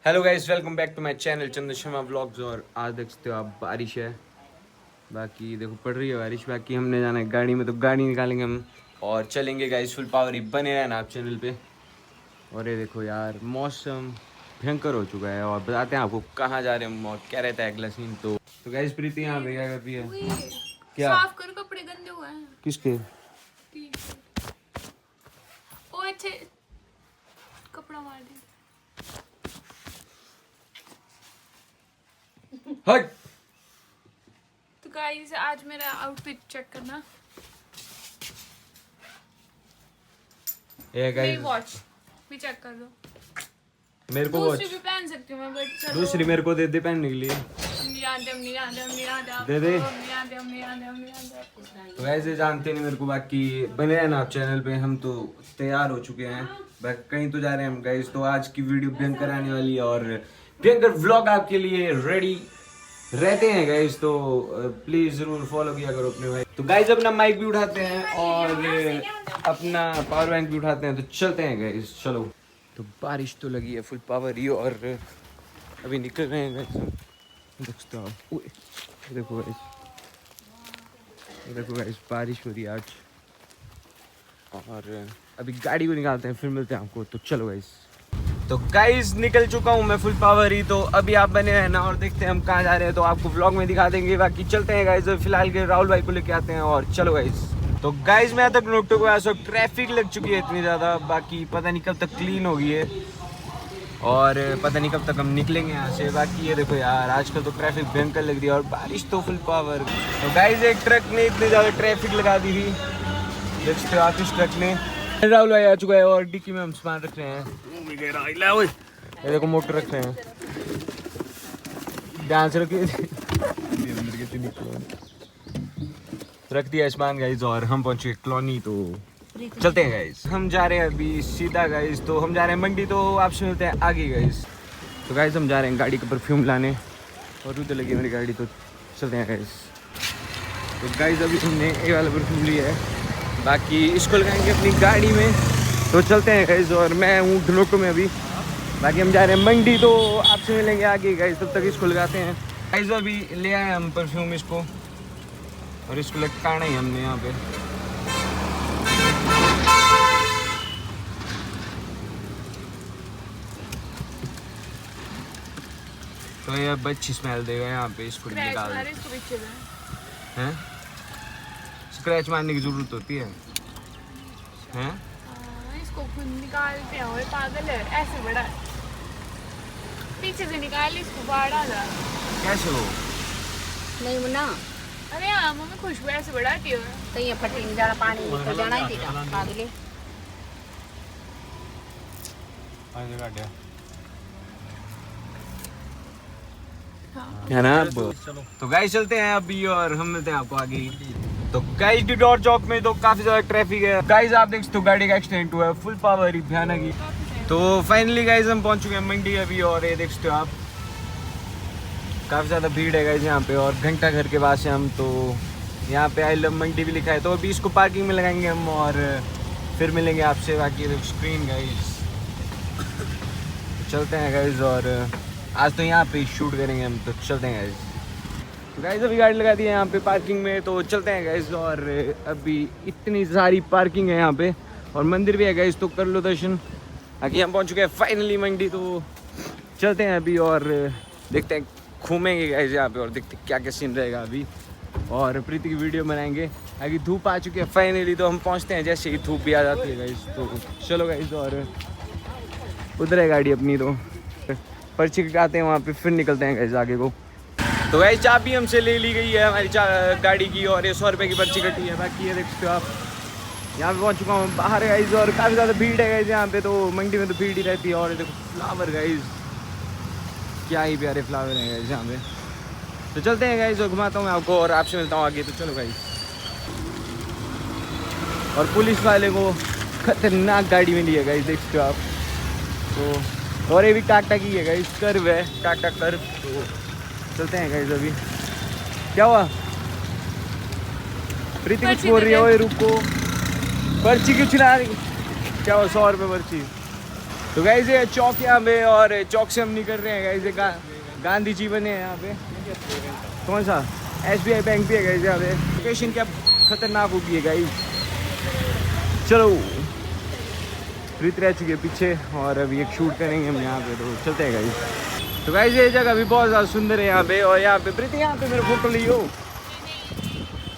Hello guys, welcome back to my channel Chandan Sharma vlogs. और आज देख सकते हो आप, बारिश है। बाकी देखो पड़ रही है बारिश। बाकी हमने जाना है गाड़ी में, तो गाड़ी निकालेंगे हम और चलेंगे गाइस फुल पावर ही। बने रहना आप चैनल पे। और ये देखो यार, मौसम भयंकर हो चुका है और बताते हैं आपको कहाँ जा रहे हैं हम और क्या रहता है अगला सीन। तो गाइस प्रीति यहाँ पे क्या कर रही है? क्या साफ करो, कपड़े गंदे हुए हैं। किसके? ओ अच्छे, कपड़ा मार दे। हट। तो गाइस आज मेरा आउटफिट चेक करना। ये मेरी गाइस वॉच भी चेक कर लो। मेरे को वॉच दूसरी भी पहन सकती हूँ मैं, बट चलो। दूसरी मेरे को दे दे पहनने के लिए। दे दे। तो ऐसे जानते नहीं मेरे को। बाकी बने हैं ना आप चैनल पे। हम तो तैयार हो चुके हैं, कहीं तो जा रहे हैं हम गाइस। तो आज की वीडियो भयंकर आने वाली है और भयंकर व्लॉग आपके लिए रेडी रहते हैं गाइस। तो प्लीज जरूर फॉलो किया करो अपने भाई। तो गाइस अपना माइक भी उठाते हैं और अपना पावर बैंक भी उठाते हैं। तो चलते हैं गाइस, चलो। तो बारिश तो लगी है फुल पावर ही और अभी निकल रहे हैं गाइस हम। देखते हो आप, ये देखो गाइस, ये देखो गाइस, बारिश हो रही है आज। और अभी गाड़ी को निकालते हैं, फिर मिलते हैं आपको। तो चलो गाइस। तो गाइस निकल चुका हूँ मैं फुल पावर ही। तो अभी आप बने हैं ना और देखते हैं हम कहाँ जा रहे हैं। तो आपको व्लॉग में दिखा देंगे। बाकी चलते हैं गाइस, फिलहाल के राहुल भाई को लेके आते हैं और चलो गाइस। तो गाइस मैं तक नोटो को ऐसा ट्रैफिक लग चुकी है इतनी ज़्यादा। बाकी पता नहीं कब तक क्लीन होगी है और पता नहीं कब तक हम निकलेंगे यहाँ से। बाकी ये देखो यार, आजकल तो ट्रैफिक भयंकर लग रही है और बारिश तो फुल पावर। तो गाइस एक ट्रक ने इतनी ज़्यादा ट्रैफिक लगा दी थी, देख सकते हो आप इस ट्रक ने। राहुल भाई आ चुका है और डिक्की में हम सामान रख रहे हैं। ये देखो मोटर रख रहे हैं, ध्यान से रखिए। रख दिया सामान गाइस और हम पहुंचे कॉलोनी। तो चलते हैं गाइस, हम जा रहे हैं अभी सीधा गाइस। तो हम जा रहे हैं मंडी, तो आपसे मिलते हैं आगे गाइस। तो गाइस हम जा रहे हैं गाड़ी का परफ्यूम लाने और उधर लगी मेरी गाड़ी। तो चलते हैं गाइस। तो गाइस अभी हमने ये वाला परफ्यूम लिया है, बाकी इसको लगाएंगे अपनी गाड़ी में। तो चलते हैं गाइस और मैं हूँ ढलोटो में अभी। बाकी हम जा रहे हैं मंडी, तो आपसे मिलेंगे आगे गाइस। तब तक इसको लगाते हैं गाइस। अभी ले आए हम परफ्यूम इसको और इसको लटकाना ही हमने यहाँ पे। तो ये अब अच्छी स्मेल देगा यहाँ पे। इसको निकाल हैं, स्क्रैच मारने की जरूरत होती है हैं? इसको खुद निकालते हैं और पागल है ऐसे बड़ा। पीछे से निकाल इसको, बाहर आ जा। कैसे हो? नहीं मुन्ना, अरे हाँ मम्मी, खुशबू ऐसे बड़ा आती है। तो ये फटी में जाना, पानी निकल जाना ही देगा पागले। है ना। तो गाइस चलते हैं अभी और हम मिलते हैं आपको आगे। तो गाइस डिडोर चौक में तो काफी ज्यादा ट्रैफिक है गाइस। आप देख सकते हो गाड़ी का एक्सीडेंट हुआ है फुल पावर ही, भयानक ही। तो फाइनली गाइस हम पहुंच चुके हैं मंडी अभी और ये देख सकते हो आप, काफी ज्यादा भीड़ है गाइस यहाँ पे। और घंटा घर के पास है हम, तो यहाँ पे आई लव मंडी भी लिखा है। तो अभी इसको पार्किंग में लगाएंगे हम और फिर मिलेंगे आपसे। बाकी स्क्रीन गाइस, चलते हैं गाइस और आज तो यहाँ पे शूट करेंगे हम। तो चलते हैं गाइस। तो गाइस अभी गाड़ी लगा दी है यहाँ पे पार्किंग में, तो चलते हैं गाइस। और अभी इतनी सारी पार्किंग है यहाँ पे और मंदिर भी है गाइस, तो कर लो दर्शन। बाकी हम पहुँच चुके हैं फाइनली मंडी। तो चलते हैं अभी और देखते हैं, घूमेंगे गाइस यहाँ पे और देखते हैं क्या क्या सीन रहेगा अभी। और प्रीति की वीडियो बनाएंगे। अभी धूप आ चुकी है फाइनली, तो हम पहुँचते हैं जैसे ही धूप भी आ जाती है गाइस। तो चलो गाइस, और उधर है गाड़ी अपनी। तो पर्ची कटाते हैं वहाँ पे, फिर निकलते हैं गाइस आगे को। तो गाइस चाबी हमसे ले ली गई है हमारी गाड़ी की और ये 100 रुपये की पर्ची कटी है। बाकी ये देख सकते हो आप, यहाँ पे पहुँच चुका हूँ बाहर गाइस और काफ़ी ज़्यादा भीड़ है गाइस यहाँ पे। तो मंडी में तो भीड़ ही रहती है। और देखो फ्लावर गाइस, क्या ही प्यारे फ्लावर हैं गाइस यहाँ पे। तो चलते हैं गाइस और घुमाता हूँ मैं आपको और आपसे मिलता हूँ आगे। तो चलो गाइस। और पुलिस वाले को खतरनाक गाड़ी में लिया गाइस, देख सकते हो आप। तो और ये भी टाटा की है गाइस, कर्व है, टाटा कर्व। तो चलते हैं गाइस अभी। क्या हुआ? प्रीति कुछ बोल रही है। ओए रुको, पर्ची क्यों चला रही? क्या हुआ? 100 रुपये पर्ची। तो गाइस ये चौक यहाँ पे, और चौक से हम निकल रहे हैं गाइस। ये गांधी जी बने हैं यहाँ पे। कौन सा? SBI बैंक भी है गाइस यहाँ पे। लोकेशन क्या खतरनाक होगी है गाइस। चलो प्रीति रह चुकी है पीछे, और अभी एक शूट करेंगे हम यहाँ पे, तो चलते हैं गाइस। तो गाइस ये जगह भी बहुत ज़्यादा सुंदर है यहाँ पे। और यहाँ पे प्रीति, यहाँ पे मेरे फोटो लियो।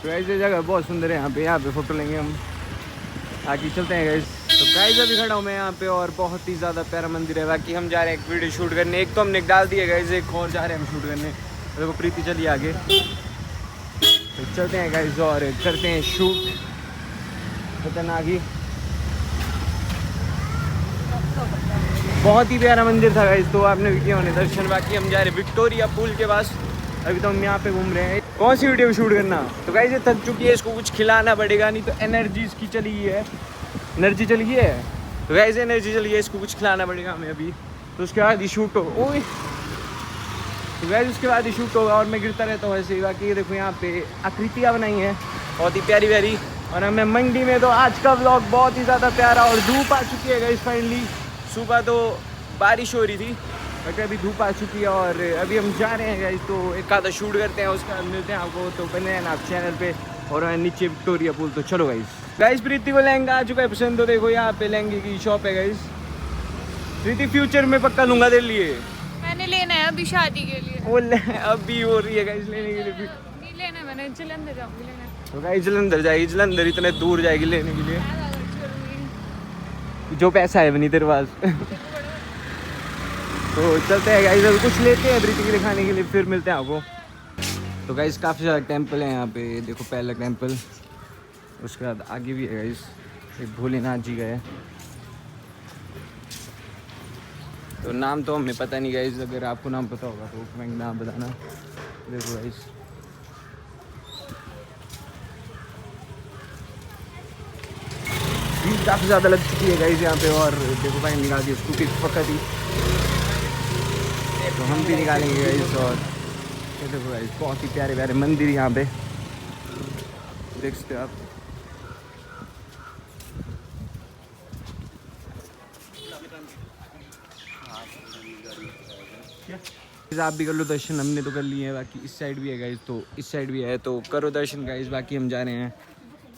तो गाइस ये जगह बहुत सुंदर है यहाँ पे फोटो लेंगे हम। आगे चलते हैं गाइस। तो गाइस अभी खड़ा हूँ मैं यहाँ पे, और बहुत ही ज़्यादा प्यारा मंदिर है। बाकी हम जा रहे हैं एक वीडियो शूट करने। एक तो हमने डाल दिया गाइस, एक और जा रहे हैं हम शूट करने। देखो प्रीति चलिए आगे, तो चलते हैं गाइस और करते हैं शूट। खतरनाक ही, बहुत ही प्यारा मंदिर था गाइस। तो आपने भी किया होने दर्शन। बाकी हम जा रहे हैं विक्टोरिया पूल के पास। अभी तो हम यहाँ पे घूम रहे हैं। कौन सी वीडियो शूट करना? तो गाइस ये थक चुकी है, इसको कुछ खिलाना पड़ेगा, नहीं तो एनर्जी इसकी चली गई है। एनर्जी चली गई है, तो गाइस एनर्जी चली है, इसको कुछ खिलाना पड़ेगा हमें अभी। तो उसके बाद ही शूट होगा। ओए, तो गाइस उसके बाद ही शूट होगा, और मैं गिरता रहता हूँ ऐसे ही। बाकी देखो यहाँ पे आकृतियाँ बनाई हैं बहुत ही प्यारी प्यारी। और हमें मंडी में, तो आज का व्लॉग बहुत ही ज़्यादा प्यारा। और धूप आ चुकी है गाइस फाइनली। सुबह तो बारिश हो रही थी, बट अभी धूप आ चुकी है। और अभी हम जा रहे हैं गाइस, तो एक आधा शूट करते हैं, उसके बाद मिलते हैं आपको। तो बने हैं आप चैनल पे, और नीचे विक्टोरिया पूल। तो चलो गाइस प्रीति को लहंगा आ चुका है पसंद। तो देखो यहाँ पे लहंगे की शॉप है गाइस। प्रीति फ्यूचर में पक्का लूंगा तेरे लिए। मैंने लेना है अभी शादी के लिए। वो अभी हो रही है गाइस लेने के लिए। नहीं लेना, मैंने जलंधर जाऊंगी लेना। तो गाइस जलंधर जाएगी, जलंधर इतने दूर जाएगी लेने के लिए। जो पैसा है नहीं तेरे पास। तो चलते हैं गाइस, अभी कुछ लेते हैं प्रीति के लिए खाने के लिए, फिर मिलते हैं आपको। तो गाइस काफ़ी सारा टेंपल है यहाँ पे। देखो पहला टेंपल, उसके बाद आगे भी है गाइस, एक भोलेनाथ जी का है। तो नाम तो हमें पता नहीं गाइस, अगर आपको नाम पता होगा तो कमेंट नाम बताना। देखो गाइस भीड़ काफ़ी ज़्यादा लग चुकी है गाइस यहाँ पे। और देखो भाई निकाल दी स्कूटी पक्का थी, तो हम भी निकालेंगे गाइस। और देखो गाइस बहुत ही प्यारे प्यारे मंदिर यहाँ पे देख सकते हो आप। आप भी कर लो दर्शन, हमने तो कर लिए हैं। बाकी इस साइड भी है गाइस, तो इस साइड भी है, तो करो दर्शन गाइस। बाकी हम जा रहे हैं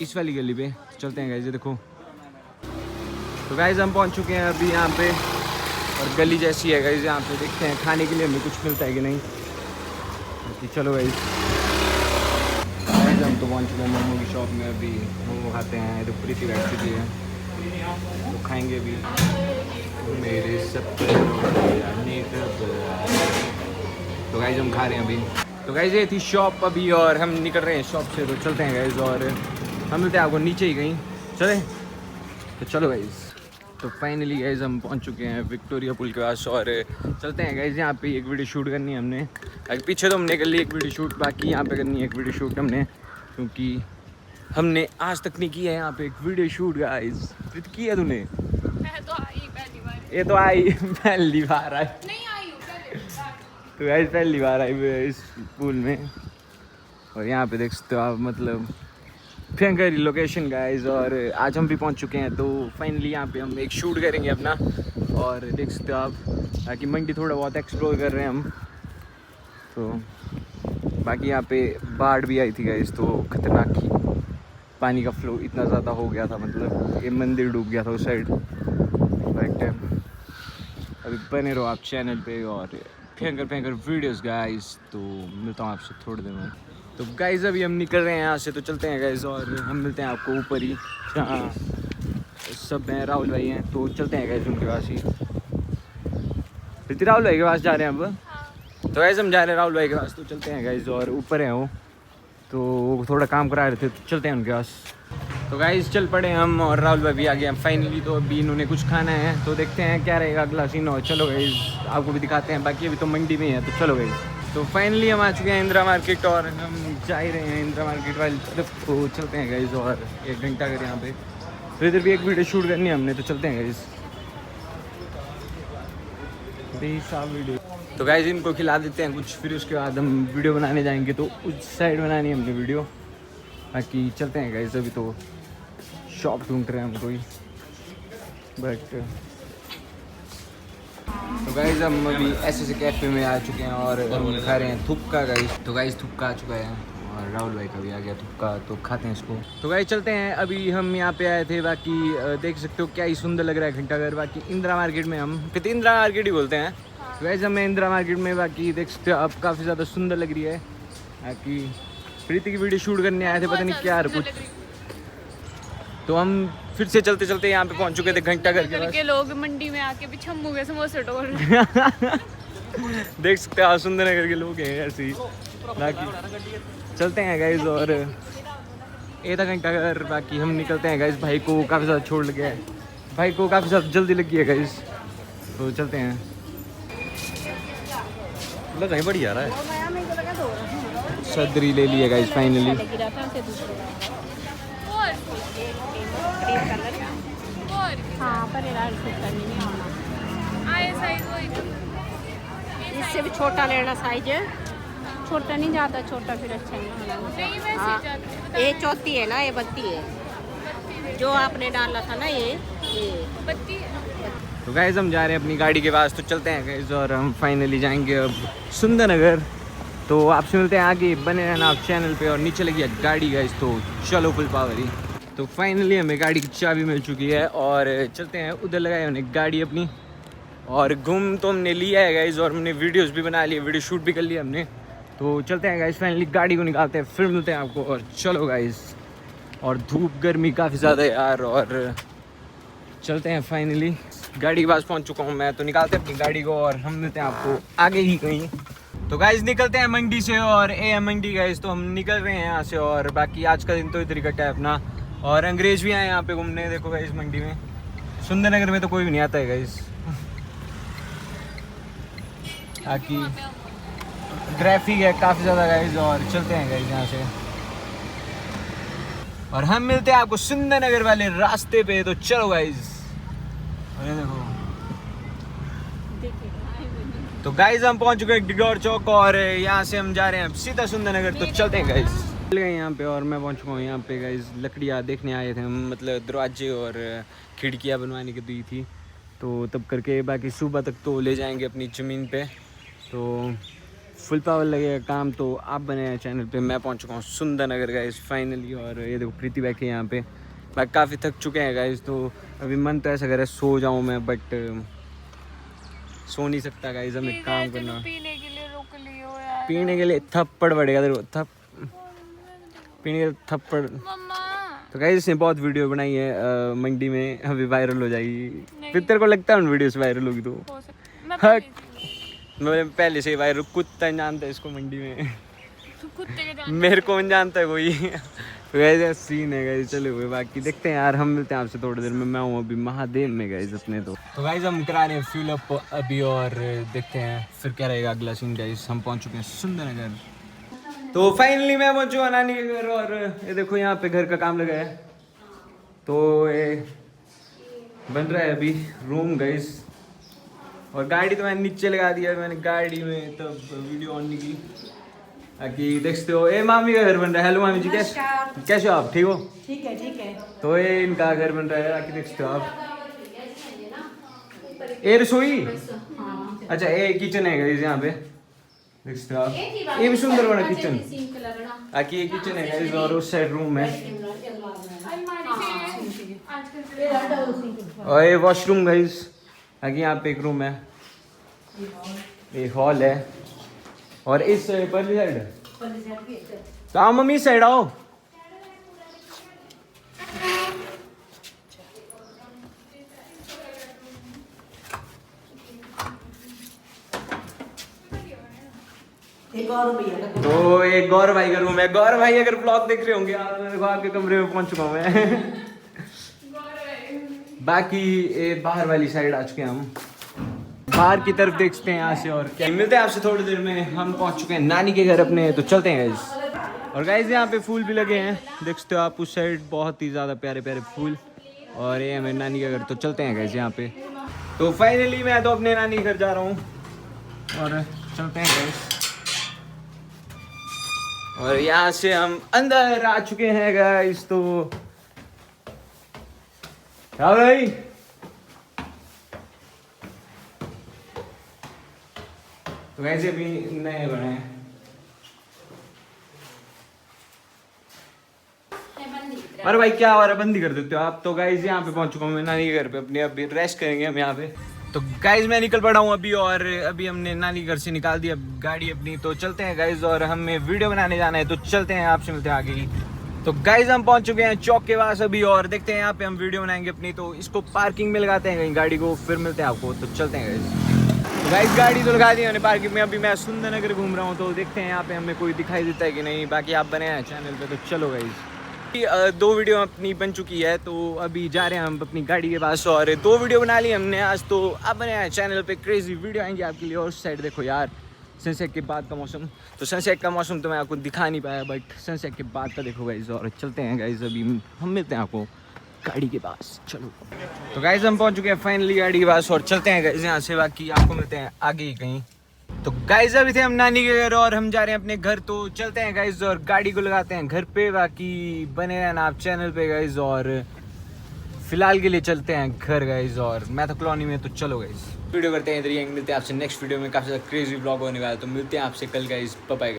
इस वाली गली पे, चलते हैं गाइस। ये देखो, तो गाइस हम पहुंच चुके हैं अभी यहाँ पे, और गली जैसी है गाइस यहाँ पे। देखते हैं खाने के लिए हमें कुछ मिलता है कि नहीं। चलो गाइस हम तो पहुँच चुके हैं मोमो की शॉप में। अभी मोमो खाते हैं, तो प्रीति बैठ चुकी है, तो खाएंगे भी मेरे सब। तो गाइस हम खा रहे हैं अभी। तो गाइस ये थी शॉप अभी, और हम निकल रहे हैं शॉप से। तो चलते हैं गाइस, और हम मिलते हैं आपको नीचे ही कहीं। चले तो चलो गाइस। तो फाइनली गाइस हम पहुंच चुके हैं विक्टोरिया पुल के पास, और चलते हैं गाइस। यहाँ पे एक वीडियो शूट करनी है हमने। पीछे तो हमने कर ली एक वीडियो शूट, बाकी यहाँ पे करनी है एक वीडियो शूट हमने, क्योंकि हमने आज तक नहीं किया है यहाँ पे एक वीडियो शूट गाइस। की है तूने? मैं तो आई पहली बार। ये तो आई पहली बार आई। नहीं आई हूँ पहले। तो गाइस पहली बार आई इस पूल में, और यहाँ पे देख सकते हो आप, मतलब भयंकर लोकेशन गाइस। और आज हम भी पहुँच चुके हैं, तो फाइनली यहाँ पे हम एक शूट करेंगे अपना। और देख सकते हो आप, ताकि मंडी थोड़ा बहुत एक्सप्लोर कर रहे हैं हम। तो बाकी यहाँ पे बाढ़ भी आई थी गाइस, तो खतरनाक ही पानी का फ्लो इतना ज़्यादा हो गया था, मतलब ये मंदिर डूब गया था उस साइड। बट अभी बने रहो आप चैनल पे, और भयंकर वीडियोस गाइस। तो मिलता हूँ आपसे थोड़ी देर में। तो गाइस अभी हम निकल रहे हैं यहाँ से, तो चलते हैं गाइस, और हम मिलते हैं आपको ऊपर ही, जहाँ सब हैं। राहुल भाई हैं, तो चलते हैं गाइस उनके पास ही। प्रीति राहुल भाई के पास जा रहे हैं अब। तो गाइस हम जा रहे हैं राहुल भाई के पास, तो चलते हैं गाइस। और ऊपर हैं वो, तो थोड़ा काम करा रहे थे, तो चलते हैं उनके पास। तो गाइस चल पड़े हम, और राहुल भाई भी आ गए हैं फाइनली। तो अभी इन्होंने कुछ खाना है, तो देखते हैं क्या रहेगा अगला सीन। और चलो गाइस आपको भी दिखाते हैं। बाकी अभी तो मंडी में है, तो चलो गाइस। तो फाइनली हम आ चुके हैं इंदिरा मार्केट, और हम जा ही रहे हैं इंदिरा मार्केट वाली तरफ। तो चलते हैं गाइस, और 1 घंटा कर यहाँ पे। तो इधर भी एक वीडियो शूट करनी है हमने, तो चलते हैं गाइस। वीडियो तो गाइस इनको खिला देते हैं कुछ, फिर उसके बाद हम वीडियो बनाने जाएंगे। तो उस साइड बनानी है हमने वीडियो। बाकी चलते हैं गाइस, अभी तो शॉप ढूंढ रहे हैं हम कोई, बट तो गाइस हम अभी ऐसे कैफे में आ चुके हैं और हम खा रहे हैं थुक्का गाइस। तो गाइस थुक्का आ चुका है और राहुल भाई का भी आ गया थुक्का, तो खाते हैं इसको। तो गाइस चलते हैं, अभी हम यहाँ पे आए थे, बाकी देख सकते हो क्या ही सुंदर लग रहा है घंटाघर। बाकी इंदिरा मार्केट में हम इंदिरा मार्केट ही बोलते हैं। तो गाइस हमें इंदिरा मार्केट में बाकी देख सकते हो अब काफ़ी ज़्यादा सुंदर लग रही है। बाकी प्रीति की वीडियो शूट करने आए थे, पता नहीं क्या कुछ। तो हम फिर से चलते चलते यहाँ पे पहुँच चुके थे घंटाघर के पास। लोग मंडी में आके भी छम्मू के समोसे टोल देख सकते हो सुंदर नगर के लोग हैं ऐसे ही। बाकी चलते हैं गाइज और ये था घंटाघर। बाकी हम निकलते हैं गाइज, भाई को काफ़ी ज़्यादा छोड़ लगे है, भाई को काफ़ी ज़्यादा जल्दी लगी है गाइज, तो चलते हैं। लगा है बढ़िया रहा है, सदरी ले लिया गाइज फाइनली। हाँ पर इससे भी छोटा लेना साइज, छोटा नहीं जाता, छोटा फिर अच्छा नहीं होगा। हाँ, ये 34 है ना, ये 32 है जो आपने डाला था ना, ये 32। तो गाइज हम जा रहे हैं अपनी गाड़ी के पास, तो चलते हैं गाइज और हम फाइनली जाएंगे अब सुंदर नगर। तो आपसे मिलते हैं आगे, बने रहना आप चैनल पे और नीचे लगी है गाड़ी गाइज, तो चलो फुल पावर ही। तो फाइनली हमें गाड़ी की चाबी मिल चुकी है और चलते हैं, उधर लगाए हमने गाड़ी अपनी और घूम तो हमने लिया है गाइज और हमने वीडियोस भी बना लिए, वीडियो शूट भी कर लिया हमने। तो चलते हैं गाइज फाइनली गाड़ी को निकालते हैं, फिर मिलते हैं आपको। और चलो गाइज, और धूप गर्मी काफ़ी ज़्यादा है यार, और चलते हैं फाइनली गाड़ी के पास पहुंच चुका हूं मैं, तो निकालते हैं अपनी गाड़ी को और हम मिलते हैं आपको आगे ही कहीं। तो गाइज निकलते हैं मंडी से और AM मंडी गाइज, तो हम निकल रहे हैं यहाँ से और बाकी आज का दिन तो इधर ही कटा है अपना। और अंग्रेज भी आए यहाँ पे घूमने, देखो गाइज मंडी में, सुंदर नगर में तो कोई भी नहीं आता है गाइज। बाकी ट्रैफिक है काफ़ी ज़्यादा गाइज और चलते हैं गाइज यहाँ से और हम मिलते हैं आपको सुंदर नगर वाले रास्ते पे। तो चलो गाइज, अरे देखो तो गाइज हम पहुंच चुके हैं डिडोर चौक और यहाँ से हम जा रहे हैं सीधा सुंदर नगर, तो चलते हैं गाइज। चल गए यहाँ पे और मैं पहुंच चुका हूँ यहाँ पे गाइज, लकड़ियाँ देखने आए थे हम, मतलब दरवाजे और खिड़कियाँ बनवाने की दी थी, तो तब करके बाकी सुबह तक तो ले जाएंगे अपनी ज़मीन पे, तो फुल पावर लगेगा काम। तो आप बने हैं चैनल पे, मैं पहुंच चुका हूँ सुंदर नगर गाइज फाइनली। और ये देखो प्रीति बैठी है यहाँ पे, बाकी काफ़ी थक चुके हैं गाइज, तो अभी मन तो ऐसा कर रहा है सो जाऊँ मैं, बट सो नहीं सकता गाइज, हमें काम करना। पीने के लिए रोक लियो यार, पीने के लिए थप्पड़ पड़ेगा तेरे को, पीने के लिए थप्पड़। मम्मा तो गाइज इसने बहुत वीडियो बनाई है मंडी में, अभी वायरल हो जाएगी। फिर तेरे को लगता है उन वीडियोस वायरल होगी तो हो सकता हट, मैं पहले से वायरल, कुत्ता जानता है इसको मंडी में, कुत्ते के मेरे को नहीं जानता है कोई। वैसे सीन है गाइज, चलो हुए बाकी देखते हैं यार, हम मिलते हैं आपसे थोड़ी देर में। मैं हूँ अभी महादेव में गाइज अपने, तो गाइज हम करा रहे हैं फ्यूल अप अभी और देखते हैं फिर क्या रहेगा अगला सीन गाइज। हम पहुँच चुके हैं सुंदर नगर, तो फाइनली मैं पहुँच चुका नानी के घर और ये देखो यहाँ पे घर का काम लगा है, तो ये बन रहा है अभी रूम गाइज। और गाड़ी तो मैंने नीचे लगा दिया, मैंने गाड़ी में तब वीडियो ऑन नहीं की। बाकी देखते हो ये मामी का घर बन रहा है। हेलो मामी जी, कैसे हो आप, ठीक हो? ठीक है ठीक है। तो ये इनका घर बन रहा है, बाकी देखते हो आप, ये रसोई, अच्छा ये किचन है गाइस यहाँ पे, देखते हो आप, ये भी सुंदर बना किचन। बाकी ये किचन है गाइस और उस साइड रूम है और ये वॉशरूम गाइस। बाकी यहाँ पे एक रूम है, ये हॉल है और इस परली साइड, तो आओ मम्मी इस साइड आओ। तो ये गौरव भाई का रूम है। गौरव भाई अगर ब्लॉग देख रहे होंगे आप, देखो आपके कमरे में पहुंच चुका हूँ मैं। बाकी ये बाहर वाली साइड आ चुके हैं हम, बाहर की तरफ देखते हैं यहाँ से। और क्या मिलते हैं आपसे थोड़ी देर में, हम पहुंच चुके हैं नानी के घर अपने, तो चलते हैं गाइस। और गाइस यहाँ पे फूल भी लगे हैं, देख सकते हो आप उस साइड, बहुत ही ज़्यादा प्यारे प्यारे फूल। और ये हमें नानी के घर, तो चलते हैं गाइस यहाँ पे। तो फाइनली मैं तो अपने नानी के घर जा रहा हूँ और चलते हैं गाइस। और यहाँ से हम अंदर आ चुके हैं गाइस। तो हाँ भाई, तो वैसे भी नए बने हैं। अरे भाई क्या हो रहा है, बंदी कर देते हो आप। तो गाइज यहाँ पे पहुंच चुका हूँ मैं नानी के घर पे अपने, अभी रेस्ट करेंगे हम यहाँ पे। तो गाइज मैं निकल पड़ा हूँ अभी, और अभी हमने नानी घर से निकाल दिया गाड़ी अपनी, तो चलते हैं गाइज। और हमें वीडियो बनाने जाना है, तो चलते हैं, आपसे मिलते हैं आगे ही। तो गाइज हम पहुंच चुके हैं चौक के पास अभी, और देखते हैं यहाँ पे हम वीडियो बनाएंगे अपनी। तो इसको पार्किंग में लगाते हैं कहीं गाड़ी को, फिर मिलते हैं आपको। तो चलते हैं गाइज। तो गाइज गाड़ी तो लगा दी मैंने पार्किंग में, अभी मैं सुंदर नगर घूम रहा हूँ, तो देखते हैं यहाँ पे हमें कोई दिखाई देता है कि नहीं। बाकी आप बने हैं चैनल पे, तो चलो गाइज। 2 वीडियो अपनी बन चुकी है, तो अभी जा रहे हैं हम अपनी गाड़ी के पास, और 2 वीडियो बना ली हमने आज। तो अब बने हैं चैनल पे, क्रेजी वीडियो आएंगे आपके लिए। और उस साइड देखो यार, सनसेट के बाद का मौसम। तो सनसेट का मौसम तो मैं आपको दिखा नहीं पाया, बट सनसेट के बाद का देखो गाइज। और चलते हैं गाइज, अभी हम मिलते हैं आपको गाड़ी के पास, चलो। तो गाइज हम पहुंच चुके हैं फाइनली गाड़ी के पास, और चलते हैं गाइज यहाँ से। बाकी आपको मिलते हैं आगे ही कहीं। तो गाइज अभी थे हम नानी के घर, और हम जा रहे हैं अपने घर। तो चलते हैं गाइज, और गाड़ी को लगाते हैं घर पे। बाकी बने रहना आप चैनल पे गाइज, और फिलहाल के लिए चलते हैं घर गाइज। और मैं तो कॉलोनी में, तो चलो गाइज वीडियो करते हैं इधर ही। मिलते हैं आपसे नेक्स्ट वीडियो में, काफ़ी ज़्यादा क्रेजी व्लॉग होने वाला है। तो मिलते हैं आपसे कल गाइज, बाय बाय।